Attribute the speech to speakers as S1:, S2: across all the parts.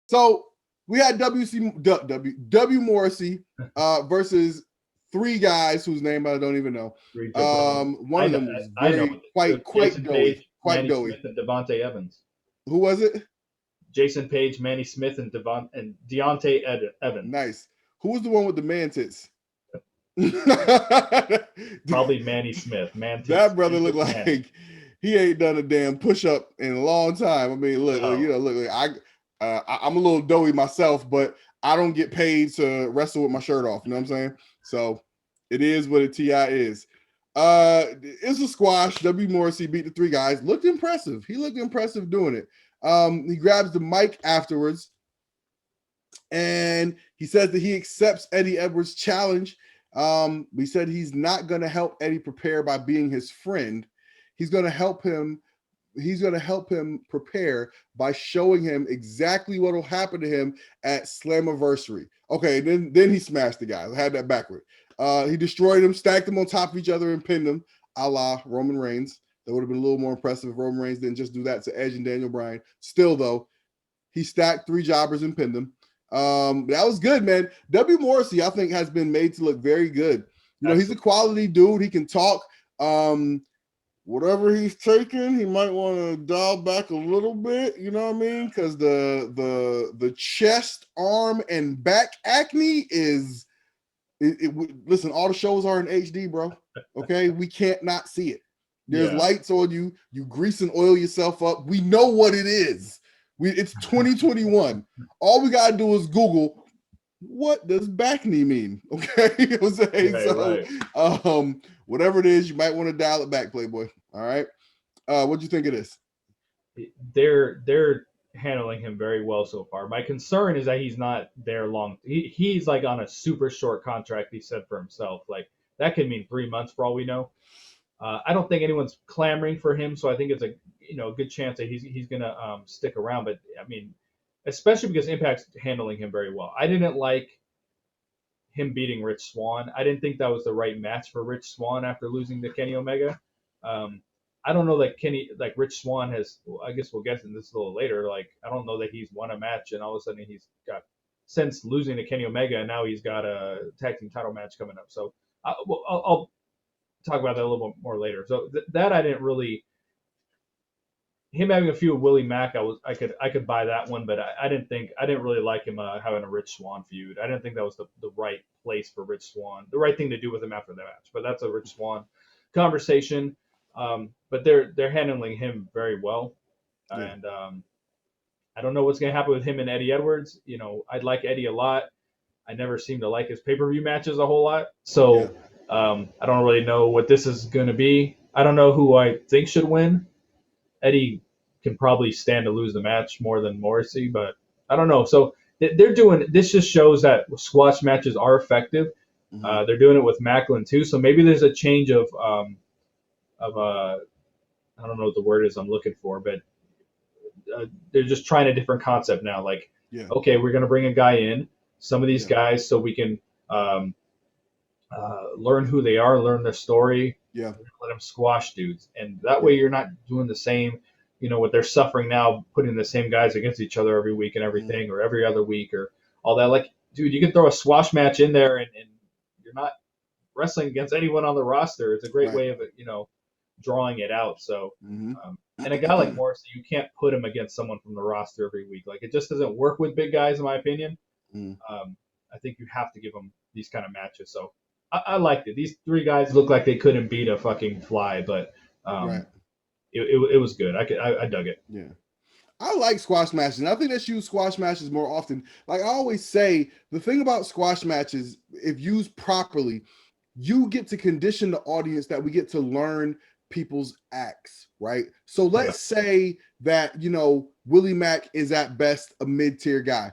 S1: So we had W Morrisey versus three guys whose name I don't even know. One of them was
S2: I know.
S1: quite
S2: Jason
S1: doughy,
S2: Page,
S1: quite
S2: Manny
S1: doughy.
S2: Smith, and Devontae Evans.
S1: Who was it?
S2: Jason Page, Manny Smith, and Deontay Evans.
S1: Nice. Who was the one with the man tits?
S2: Probably Manny Smith.
S1: That brother looked like he ain't done a damn push up in a long time. I mean, look, I'm a little doughy myself, but I don't get paid to wrestle with my shirt off. You know what I'm saying? So it is what a TI is. It's a squash. W. Morrissey beat the three guys. Looked impressive. He looked impressive doing it. He grabs the mic afterwards, and he says that he accepts Eddie Edwards' challenge. He said he's not going to help Eddie prepare by being his friend. He's going to help him. He's going to help him prepare by showing him exactly what will happen to him at Slammiversary. Okay, then he smashed the guy. I had that backward. He destroyed him, stacked them on top of each other, and pinned them, a la Roman Reigns. That would have been a little more impressive if Roman Reigns didn't just do that to Edge and Daniel Bryan. Still, though, he stacked three jobbers and pinned them. That was good, man. W. Morrissey, I think, has been made to look very good. You know, he's a quality dude. He can talk. Whatever he's taking, he might want to dial back a little bit. You know what I mean? Because the chest, arm, and back acne is. Listen, all the shows are in HD, bro. Okay, we can't not see it. There's lights on you. You grease and oil yourself up. We know what it is. It's 2021. All we gotta do is Google what does back knee mean. Okay, you know what I'm saying? Right. Whatever it is, you might want to dial it back, Playboy. All right. What do you think of this?
S2: They're handling him very well so far. My concern is that he's not there long. He's like on a super short contract. He said for himself, like that could mean 3 months for all we know. I don't think anyone's clamoring for him, so I think it's a good chance that he's gonna stick around. But I mean, especially because Impact's handling him very well. I didn't like him beating Rich Swann. I didn't think that was the right match for Rich Swann after losing to Kenny Omega. I don't know that Rich Swann has. I guess we'll get into this a little later. Like I don't know that he's won a match and all of a sudden he's got since losing to Kenny Omega and now he's got a tag team title match coming up. So I'll talk about that a little bit more later. So that I didn't really. Him having a feud with Willie Mack, I could buy that one, but I didn't really like him having a Rich Swann feud. I didn't think that was the right place for Rich Swann, the right thing to do with him after the match. But that's a Rich Swann conversation. But they're handling him very well, and I don't know what's gonna happen with him and Eddie Edwards. You know, I'd like Eddie a lot. I never seem to like his pay-per-view matches a whole lot, so I don't really know what this is gonna be. I don't know who I think should win. Eddie can probably stand to lose the match more than Morrissey, but I don't know. So they're doing this. Just shows that squash matches are effective. Mm-hmm. They're doing it with Macklin too, so maybe there's a change of I don't know what the word is I'm looking for, but they're just trying a different concept now. Like, okay, we're gonna bring a guy in, some of these guys, so we can learn who they are, learn their story.
S1: Yeah.
S2: Let them squash dudes, and that way you're not doing the same. You know what they're suffering now, putting the same guys against each other every week and everything, or every other week, or all that. Like, dude, you can throw a squash match in there, and you're not wrestling against anyone on the roster. It's a great way of drawing it out. So, and a guy like Morrissey, you can't put him against someone from the roster every week. Like, it just doesn't work with big guys, in my opinion. I think you have to give them these kind of matches. So. I liked it. These three guys looked like they couldn't beat a fucking fly, but it was good. I dug it.
S1: Yeah. I like squash matches, and I think they should use squash matches more often. Like I always say, the thing about squash matches, if used properly, you get to condition the audience that we get to learn people's acts, right? So let's say that, Willie Mack is at best a mid-tier guy.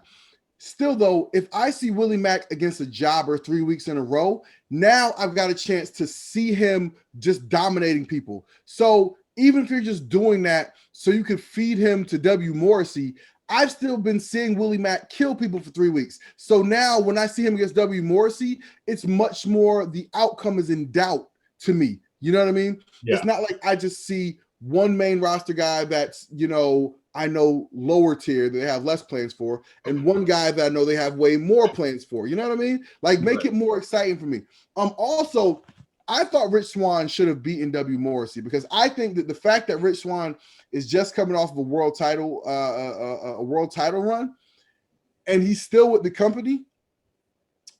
S1: Still, though, if I see Willie Mack against a jobber 3 weeks in a row, now I've got a chance to see him just dominating people. So even if you're just doing that so you could feed him to W. Morrissey, I've still been seeing Willie Mack kill people for 3 weeks. So now when I see him against W. Morrissey, it's much more the outcome is in doubt to me. You know what I mean? Yeah. It's not like I just see one main roster guy that's, I know lower tier that they have less plans for, and one guy that I know they have way more plans for. You know what I mean? Like, make
S2: Right.
S1: it more exciting for me. Also, I thought Rich Swann should have beaten W. Morrissey, because I think that the fact that Rich Swann is just coming off of a world title, run, and he's still with the company.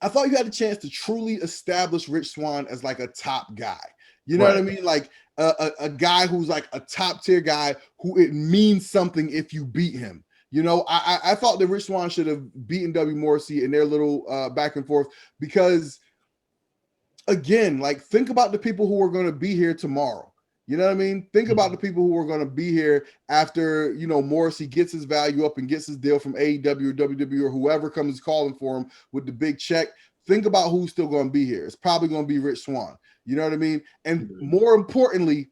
S1: I thought you had a chance to truly establish Rich Swann as like a top guy. You know what I
S2: Right.
S1: mean? Like a guy who's like a top tier guy who it means something if you beat him. You know, I thought that Rich Swann should have beaten W. Morrissey in their little back and forth, because again, like, think about the people who are going to be here tomorrow. You know what I mean? Think about the people who are going to be here after, Morrissey gets his value up and gets his deal from AEW or WWE or whoever comes calling for him with the big check. Think about who's still going to be here. It's probably going to be Rich Swann. You know what I mean? And more importantly,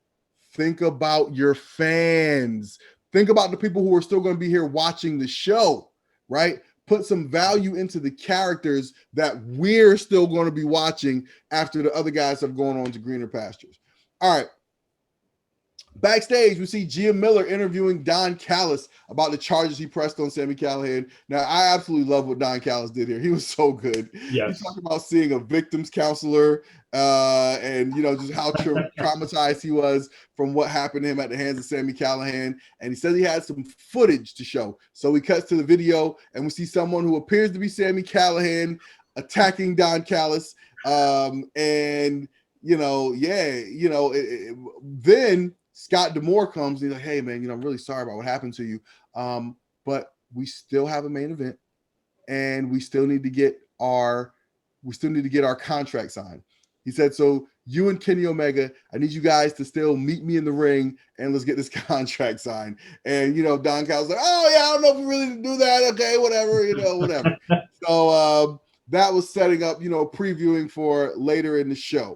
S1: think about your fans. Think about the people who are still going to be here watching the show, right? Put some value into the characters that we're still going to be watching after the other guys have gone on to greener pastures. All right. Backstage, we see Gia Miller interviewing Don Callis about the charges he pressed on Sami Callihan. Now, I absolutely love what Don Callis did here. He was so good.
S2: Yes.
S1: He talked about seeing a victim's counselor and, just how traumatized he was from what happened to him at the hands of Sami Callihan. And he says he had some footage to show. So he cuts to the video, and we see someone who appears to be Sami Callihan attacking Don Callis. Then Scott D'Amore comes and he's like, hey, man, I'm really sorry about what happened to you. But we still have a main event, and we still need to get our contract signed. He said, so you and Kenny Omega, I need you guys to still meet me in the ring and let's get this contract signed. And, Don Callis like, oh, yeah, I don't know if we really need to do that. Okay, whatever, whatever. So that was setting up, previewing for later in the show.